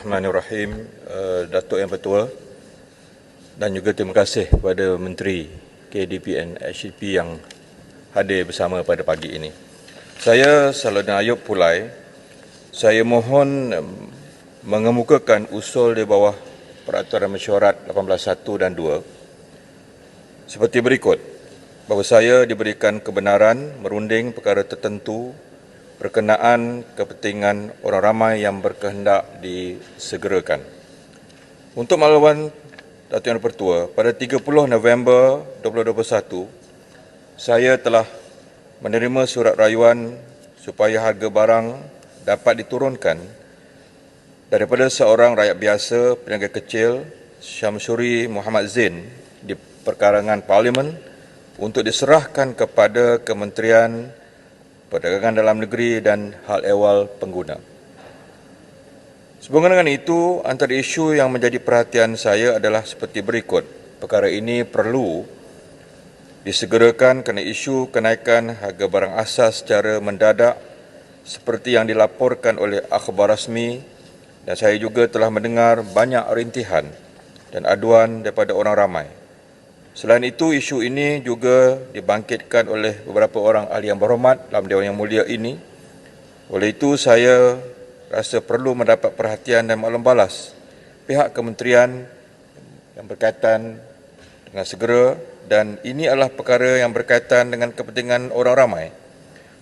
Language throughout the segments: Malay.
Bismillahirrahmanirrahim, Datuk Yang Pertua, dan juga terima kasih kepada Menteri KDPN HDP yang hadir bersama pada pagi ini. Saya Salahuddin Ayub Pulai. Saya mohon mengemukakan usul di bawah Peraturan Mesyuarat 18(1) dan 2 seperti berikut. Bahawa saya diberikan kebenaran merunding perkara tertentu berkenaan kepentingan orang ramai yang berkehendak disegerakan. Untuk makluman Datuk Yang Pertua, pada 30 November 2021, saya telah menerima surat rayuan supaya harga barang dapat diturunkan daripada seorang rakyat biasa, peniaga kecil, Syamsuri Muhammad Zain di perkarangan Parlimen untuk diserahkan kepada Kementerian Perdagangan Dalam Negeri dan Hal Ehwal Pengguna. Sehubungan dengan itu, antara isu yang menjadi perhatian saya adalah seperti berikut. Perkara ini perlu disegerakan kerana isu kenaikan harga barang asas secara mendadak seperti yang dilaporkan oleh akhbar rasmi, dan saya juga telah mendengar banyak rintihan dan aduan daripada orang ramai. Selain itu, isu ini juga dibangkitkan oleh beberapa orang ahli yang berhormat dalam Dewan Yang Mulia ini. Oleh itu, saya rasa perlu mendapat perhatian dan maklum balas pihak kementerian yang berkaitan dengan segera, dan ini adalah perkara yang berkaitan dengan kepentingan orang ramai.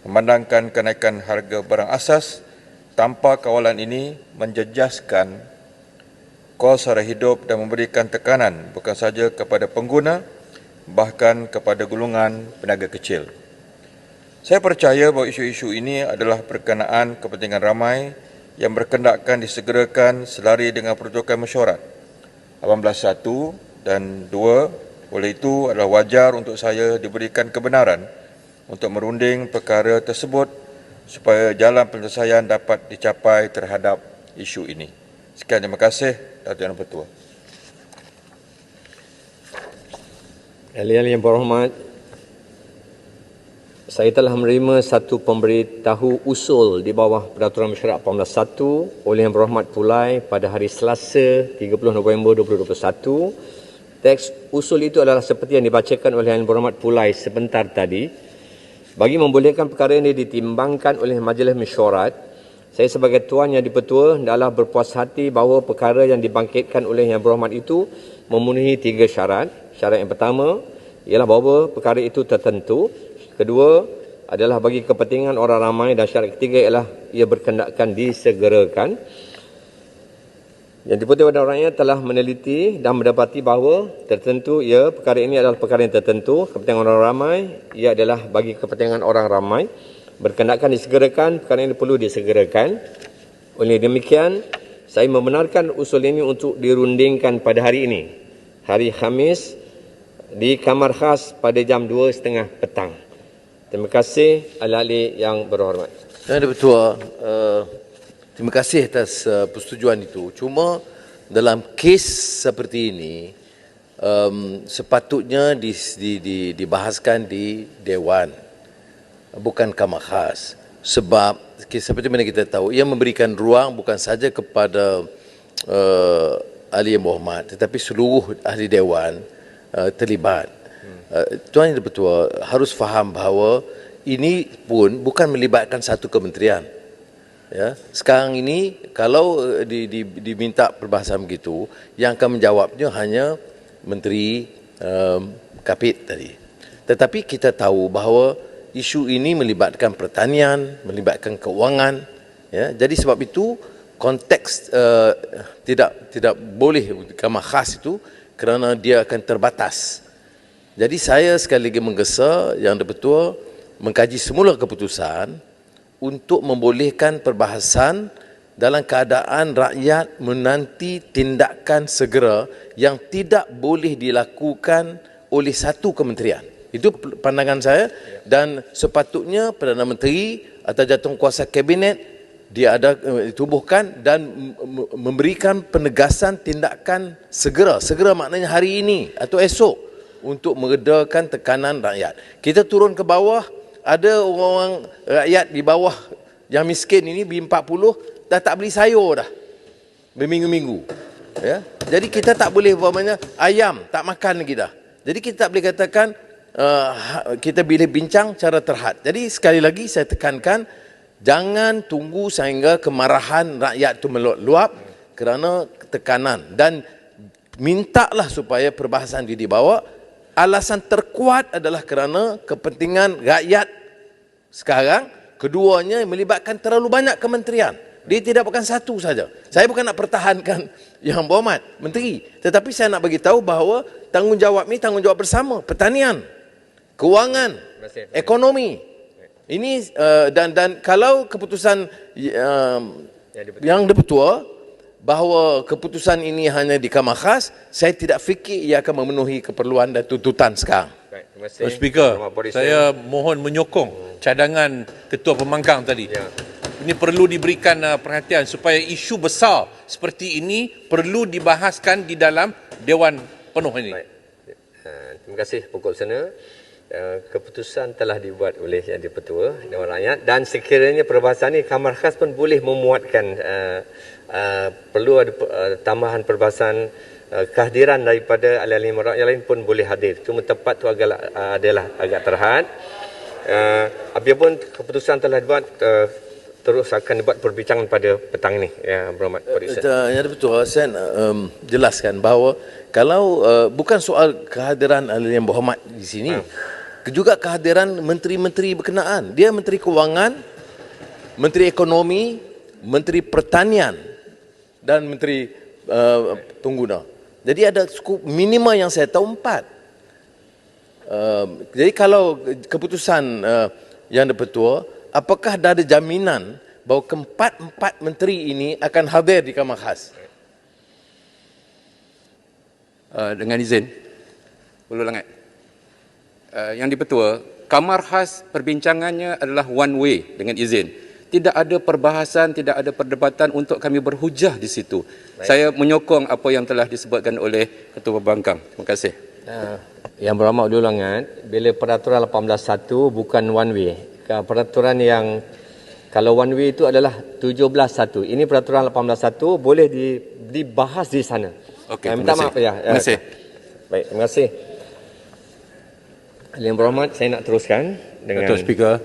Memandangkan kenaikan harga barang asas tanpa kawalan ini menjejaskan kos sara hidup dan memberikan tekanan bukan sahaja kepada pengguna, bahkan kepada golongan peniaga kecil. Saya percaya bahawa isu-isu ini adalah berkenaan kepentingan ramai yang berkendakkan disegerakan selari dengan peruntukan mesyuarat 18(1) dan 2. Oleh itu adalah wajar untuk saya diberikan kebenaran untuk merunding perkara tersebut supaya jalan penyelesaian dapat dicapai terhadap isu ini. Sekian, terima kasih, Datuk Yang Pertua. Ahli-ahli yang berhormat, saya telah menerima satu pemberitahu usul di bawah Peraturan Mesyuarat 18(1) oleh Yang Berhormat Pulai pada hari Selasa 30 November 2021. Teks usul itu adalah seperti yang dibacakan oleh Yang Berhormat Pulai sebentar tadi. Bagi membolehkan perkara ini ditimbangkan oleh Majlis Mesyuarat, saya sebagai Tuan Yang di-Pertua adalah berpuas hati bahawa perkara yang dibangkitkan oleh Yang Berhormat itu memenuhi 3 syarat. Syarat yang pertama ialah bahawa perkara itu tertentu. Kedua adalah bagi kepentingan orang ramai, dan syarat ketiga ialah ia berkendakkan disegerakan. Yang di-Pertua dan rakyat telah meneliti dan mendapati bahawa tertentu perkara ini adalah perkara yang tertentu, kepentingan orang ramai, ia adalah bagi kepentingan orang ramai, berkendakkan disegerakan, perkara ini perlu disegerakan. Oleh demikian, saya membenarkan usul ini untuk dirundingkan pada hari ini, hari Khamis, di Kamar Khas pada jam 2:30 petang. Terima kasih ahli-ahli yang berhormat. Yang di-Pertua, terima kasih atas persetujuan itu. Cuma dalam kes seperti ini, sepatutnya dibahaskan di Dewan, bukan Kamar Khas. Sebab seperti mana kita tahu, ia memberikan ruang bukan saja kepada ahli yang berhormat, tetapi seluruh ahli Dewan terlibat. Tuan Yang di-Pertua harus faham bahawa ini pun bukan melibatkan satu kementerian. Ya, sekarang ini kalau diminta perbahasan begitu, yang akan menjawabnya hanya Menteri Kapit tadi. Tetapi kita tahu bahawa isu ini melibatkan pertanian, melibatkan keuangan. Ya, jadi sebab itu konteks tidak boleh Kamar Khas itu kerana dia akan terbatas. Jadi saya sekali lagi menggesa Yang di-Pertua mengkaji semula keputusan untuk membolehkan perbahasan dalam keadaan rakyat menanti tindakan segera yang tidak boleh dilakukan oleh satu kementerian. Itu pandangan saya, dan sepatutnya Perdana Menteri atau Jawatankuasa Kabinet dia ada ditubuhkan dan memberikan penegasan tindakan segera. Segera maknanya hari ini atau esok, untuk meredakan tekanan rakyat. Kita turun ke bawah, ada orang rakyat di bawah yang miskin ini B40 dah tak beli sayur dah. berminggu-minggu. Ya. Jadi kita tak boleh umpamanya ayam tak makan lagi dah. Jadi kita tak boleh katakan kita boleh bincang cara terhad. Jadi sekali lagi saya tekankan, jangan tunggu sehingga kemarahan rakyat itu meluap kerana tekanan, dan mintalah supaya perbahasan itu dibawa. Alasan terkuat adalah kerana kepentingan rakyat sekarang. Keduanya melibatkan terlalu banyak kementerian. Dia tidak bukan satu saja. Saya bukan nak pertahankan Yang Berhormat Menteri, tetapi saya nak bagi tahu bahawa tanggungjawab ini tanggungjawab bersama. Pertanian, kewangan, ekonomi. Ini dan kalau keputusan yang dipertua bahawa keputusan ini hanya di Kamar Khas, saya tidak fikir ia akan memenuhi keperluan dan tuntutan sekarang. Speaker, saya mohon menyokong cadangan Ketua Pembangkang tadi. Ya. Ini perlu diberikan perhatian supaya isu besar seperti ini perlu dibahaskan di dalam Dewan Penuh ini. Baik. Terima kasih Pokok Sena. Keputusan telah dibuat oleh Yang di-Pertua Dewan Rakyat, dan sekiranya perbahasan ini Kamar Khas pun boleh memuatkan perlu ada tambahan perbahasan, kehadiran daripada ahli-ahli rakyat yang lain pun boleh hadir. Cuma tempat tu adalah agak terhad. Apabila keputusan telah dibuat, terus akan dibuat perbincangan pada petang ini, Yang Berhormat Periksa. Yang betul, saya nak jelaskan bahawa kalau bukan soal kehadiran ahli yang berhormat di sini, juga kehadiran menteri-menteri berkenaan. Dia Menteri Kewangan, Menteri Ekonomi, Menteri Pertanian dan Menteri Pengguna. Jadi ada skup minima yang saya tahu 4. Jadi kalau keputusan yang dipertua, apakah dah ada jaminan bahawa keempat-empat menteri ini akan hadir di Kamar Khas? Dengan izin, Ulu Langat. Yang di-Pertua, Kamar Khas perbincangannya adalah one way dengan izin. Tidak ada perbahasan, tidak ada perdebatan untuk kami berhujah di situ. Baik. Saya menyokong apa yang telah disebutkan oleh Ketua Pembangkang. Terima kasih. Yang Berhormat Ulu Langat, bila peraturan 18.1 bukan one way. Peraturan yang kalau one way itu adalah 17.1. Ini peraturan 18.1 boleh dibahas di sana. Okey, minta maaf ya. Terima kasih. Baik, terima kasih. Yang Berhormat, saya nak teruskan dengan Datuk Speaker.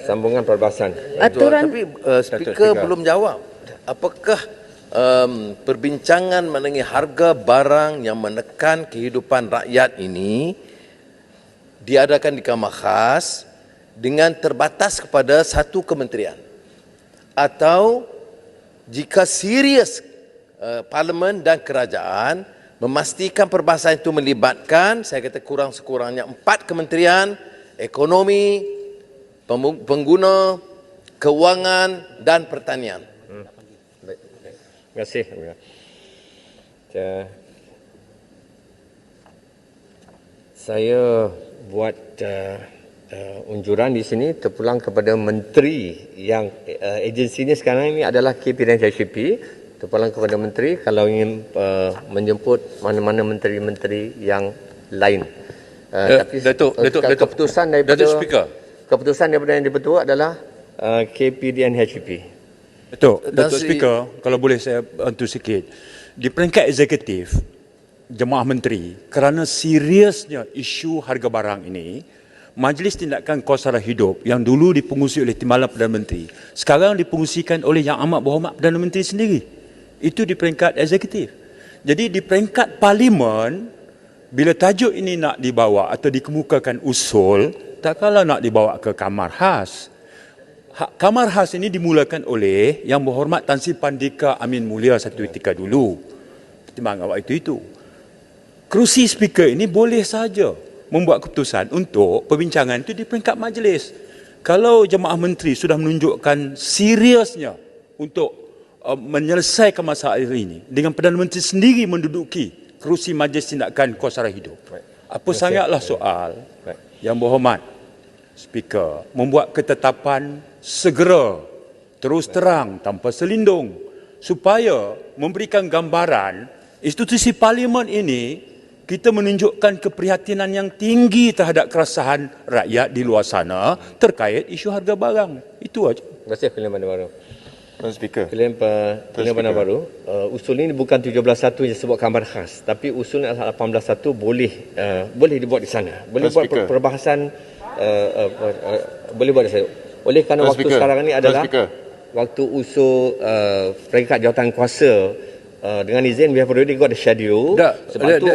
Sambungan perbahasan. Aturan, tapi speaker belum jawab. Apakah perbincangan mengenai harga barang yang menekan kehidupan rakyat ini diadakan di Kamar Khas dengan terbatas kepada satu kementerian, atau jika serius Parlimen dan kerajaan memastikan perbahasan itu melibatkan, saya kata kurang-sekurangnya 4 kementerian: ekonomi, pengguna, kewangan dan pertanian. Terima kasih. Saya buat unjuran di sini terpulang kepada menteri yang agensi ini sekarang ini adalah KP dan HCP. Terpulang kepada menteri kalau ingin menjemput mana-mana menteri-menteri yang lain. Tapi keputusan daripada Datuk Speaker. Keputusan daripada Yang di-Pertua adalah KP dan HCP. Datuk Speaker, kalau boleh saya bantu sikit. Di peringkat eksekutif, Jemaah Menteri, kerana seriusnya isu harga barang ini, Majlis Tindakan Kos Sara Hidup yang dulu dipengurusi oleh Timbalan Perdana Menteri, sekarang dipengurusikan oleh Yang Amat Berhormat Perdana Menteri sendiri. Itu di peringkat eksekutif. Jadi di peringkat Parlimen, bila tajuk ini nak dibawa atau dikemukakan usul, tak kala nak dibawa ke Kamar Khas. Kamar Khas ini dimulakan oleh Yang Berhormat Tan Sri Pandika Amin Mulia satu ketika dulu. Pertimbangan waktu itu. Kerusi speaker ini boleh saja membuat keputusan untuk perbincangan itu di peringkat majlis. Kalau Jemaah Menteri sudah menunjukkan seriusnya untuk menyelesaikan masalah ini dengan Perdana Menteri sendiri menduduki kerusi Majlis Tindakan Kos Sara Hidup. Apa sangatlah soal Yang Berhormat Speaker membuat ketetapan segera, terus terang, tanpa selindung, supaya memberikan gambaran institusi Parlimen ini kita menunjukkan keprihatinan yang tinggi terhadap keresahan rakyat di luar sana terkait isu harga barang. Itu aja. Terima kasih, Ketua Baru. Tuan Speaker. Pilihan Bandar Baru, usul ini bukan 17.1 yang sebut kamar khas, tapi usul ni adalah 18.1 boleh dibuat di sana. Boleh Tuan buat Speaker. perbahasan boleh buat di sana. Oleh kerana Tuan waktu Speaker. sekarang ni Tuan adalah Speaker. waktu usul peringkat jawatan kuasa dengan izin we have already got the schedule. Sebab tu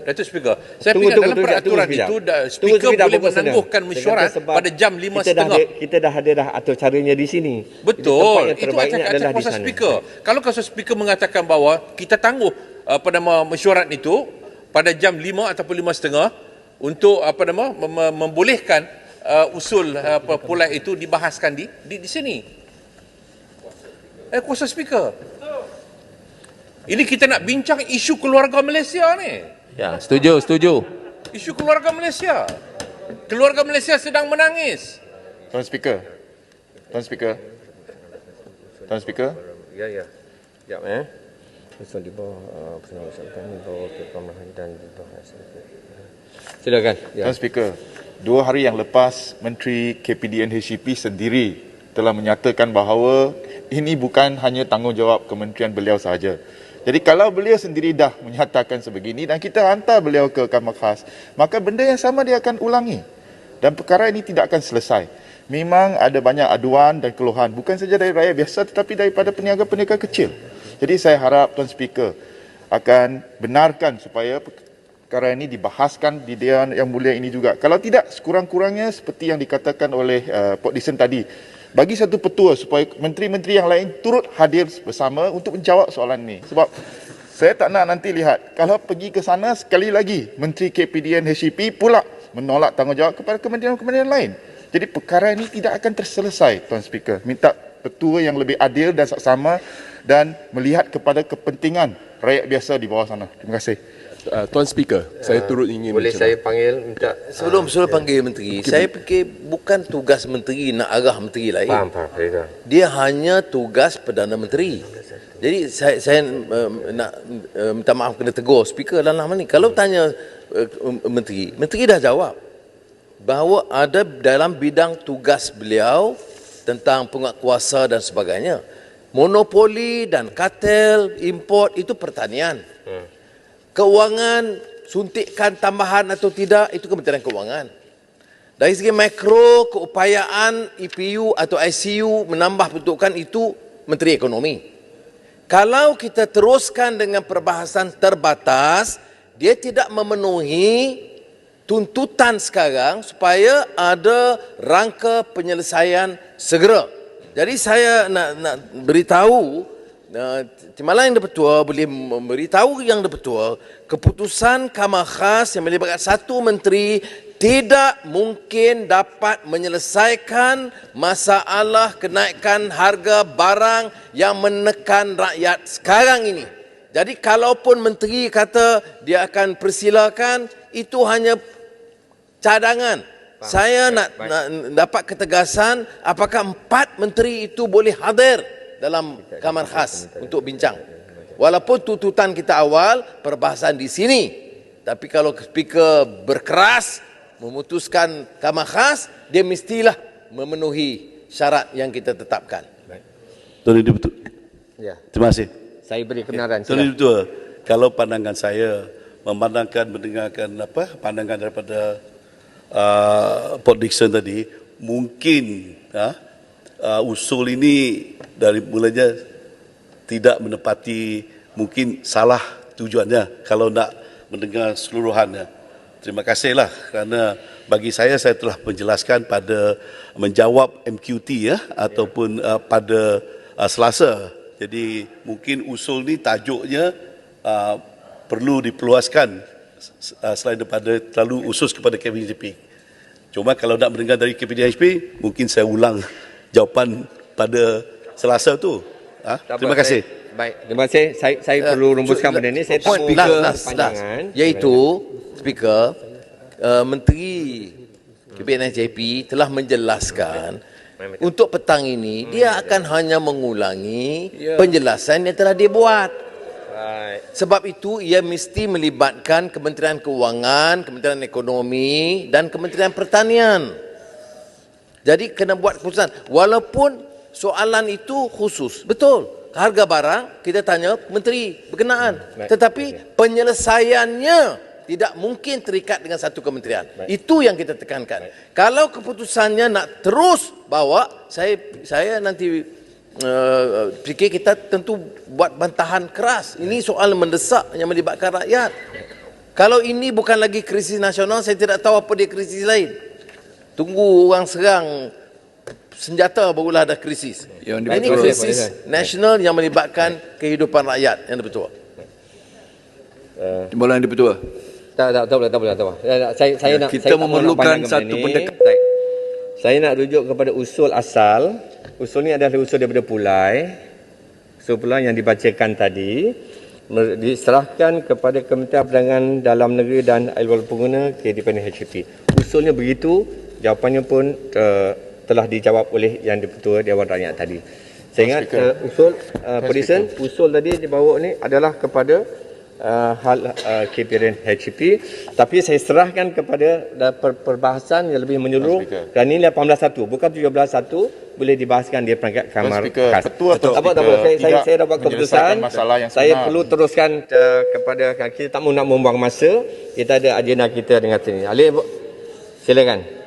Datuk Speaker, saya Tunggu, ingat dalam tunggu, peraturan tunggu itu sekejap. Speaker Tunggu sekejap, boleh Bapak Senang. menangguhkan mesyuarat Sebab pada jam 5.30. kita dah ada atur caranya di sini. Jadi tempat Betul, yang itu terbaiknya acak adalah di kuasa sana. Speaker. Kalau kuasa Speaker mengatakan bahawa kita tangguh mesyuarat itu pada jam 5 ataupun 5.30 untuk membolehkan usul pulai itu dibahaskan di sini. Kuasa Speaker. Ini kita nak bincang isu keluarga Malaysia ni. Ya, setuju. Isu keluarga Malaysia. Keluarga Malaysia sedang menangis. Tuan Speaker. Tuan Speaker. Tuan Speaker. Ya. Sekejap Usul di bawah pengawasan di bawah Kepamarahan dan di bawah silakan. Ya. Tuan Speaker, 2 hari yang lepas Menteri KPDN HCP sendiri telah menyatakan bahawa ini bukan hanya tanggungjawab kementerian beliau sahaja. Jadi kalau beliau sendiri dah menyatakan sebegini dan kita hantar beliau ke Kamar Khas, maka benda yang sama dia akan ulangi. Dan perkara ini tidak akan selesai. Memang ada banyak aduan dan keluhan, bukan saja dari rakyat biasa tetapi daripada peniaga-peniaga kecil. Jadi saya harap Tuan Speaker akan benarkan supaya perkara ini dibahaskan di Dewan Yang Mulia ini juga. Kalau tidak, sekurang-kurangnya seperti yang dikatakan oleh Port Dickson tadi, bagi satu petua supaya menteri-menteri yang lain turut hadir bersama untuk menjawab soalan ini. Sebab saya tak nak nanti lihat, kalau pergi ke sana sekali lagi, Menteri KPDN HCP pula menolak tanggungjawab kepada kementerian-kementerian lain. Jadi perkara ini tidak akan terselesai, Tuan Speaker. Minta petua yang lebih adil dan saksama dan melihat kepada kepentingan rakyat biasa di bawah sana. Terima kasih. Tuan Speaker, saya turut ingin Boleh saya panggil minta Sebelum panggil menteri, saya fikir bukan tugas menteri nak arah menteri lain. faham. Dia hanya tugas Perdana Menteri. Jadi saya nak minta maaf kena tegur speaker dalam hal ni. Kalau tanya menteri dah jawab bahawa ada dalam bidang tugas beliau tentang penguatkuasa dan sebagainya. Monopoli dan kartel import itu pertanian. Keuangan, suntikan tambahan atau tidak, itu Kementerian Keuangan. Dari segi makro, keupayaan EPU atau ICU menambah peruntukan itu Menteri Ekonomi. Kalau kita teruskan dengan perbahasan terbatas, dia tidak memenuhi tuntutan sekarang supaya ada rangka penyelesaian segera. Jadi saya nak beritahu Timbalan Yang Dipertua boleh memberitahu Yang Dipertua keputusan Kamar Khas yang melibatkan satu menteri tidak mungkin dapat menyelesaikan masalah kenaikan harga barang yang menekan rakyat sekarang ini. Jadi kalaupun menteri kata dia akan persilakan, itu hanya cadangan. Saya nak dapat ketegasan apakah 4 menteri itu boleh hadir dalam Kamar Khas untuk bincang. Walaupun tuntutan kita awal perbahasan di sini, tapi kalau speaker berkeras memutuskan Kamar Khas, dia mestilah memenuhi syarat yang kita tetapkan. Tuan Yang Dipertua. Ya. Terima kasih. Saya beri kebenaran. Tuan Yang Dipertua, kalau pandangan saya mendengarkan pandangan daripada Port Dickson tadi, mungkin usul ini dari mulanya tidak menepati, mungkin salah tujuannya kalau nak mendengar seluruhannya. Terima kasihlah kerana bagi saya telah menjelaskan pada menjawab MQT ataupun pada Selasa. Jadi mungkin usul ni tajuknya perlu diperluaskan selain daripada terlalu usus kepada KPDHP. Cuma kalau nak mendengar dari KPDHP, mungkin saya ulang jawapan pada Selasa tu. Terima kasih. Baik, terima kasih. Saya perlu rumuskan benda ni. Saya tak mau panjangan. Iaitu, speaker, Menteri KPDHP telah menjelaskan untuk petang ini dia akan hanya mengulangi penjelasan yang telah dibuat. Sebab itu ia mesti melibatkan Kementerian Keuangan, Kementerian Ekonomi dan Kementerian Pertanian. Jadi kena buat keputusan. Walaupun soalan itu khusus. Betul. Harga barang kita tanya menteri berkenaan. Tetapi penyelesaiannya tidak mungkin terikat dengan satu kementerian. Itu yang kita tekankan. Kalau keputusannya nak terus bawa, saya nanti fikir kita tentu buat bantahan keras. Ini soal mendesak yang melibatkan rakyat. Kalau ini bukan lagi krisis nasional, saya tidak tahu apa dia krisis lain. Tunggu orang serang senjata barulah ada krisis. Ini krisis nasional yang melibatkan kehidupan rakyat yang betul. Timbalan yang betul. Tak boleh. Saya nak kita memerlukan satu pendekatan. Saya nak rujuk kepada usul asal. Usul ni adalah usul daripada Pulai. Usul Pulai yang dibacakan tadi diserahkan kepada Kementerian Perdagangan Dalam Negeri dan Air Pengguna KDPN HCP. Usulnya begitu, jawapannya pun telah dijawab oleh Yang di-Ketua Dewan Rakyat tadi. Saya ingat usul Perisen, usul tadi dibawa ni adalah kepada hal KPRN HCP, tapi saya serahkan kepada perbahasan yang lebih menyeluruh dan ini 18.1 bukan 17.1 boleh dibahaskan di perangkat Kamar Khas. Tak apa. Saya dapat keputusan. Saya perlu teruskan kepada kita tak nak membuang masa. Kita ada agenda kita dengan sini. Ali, silakan.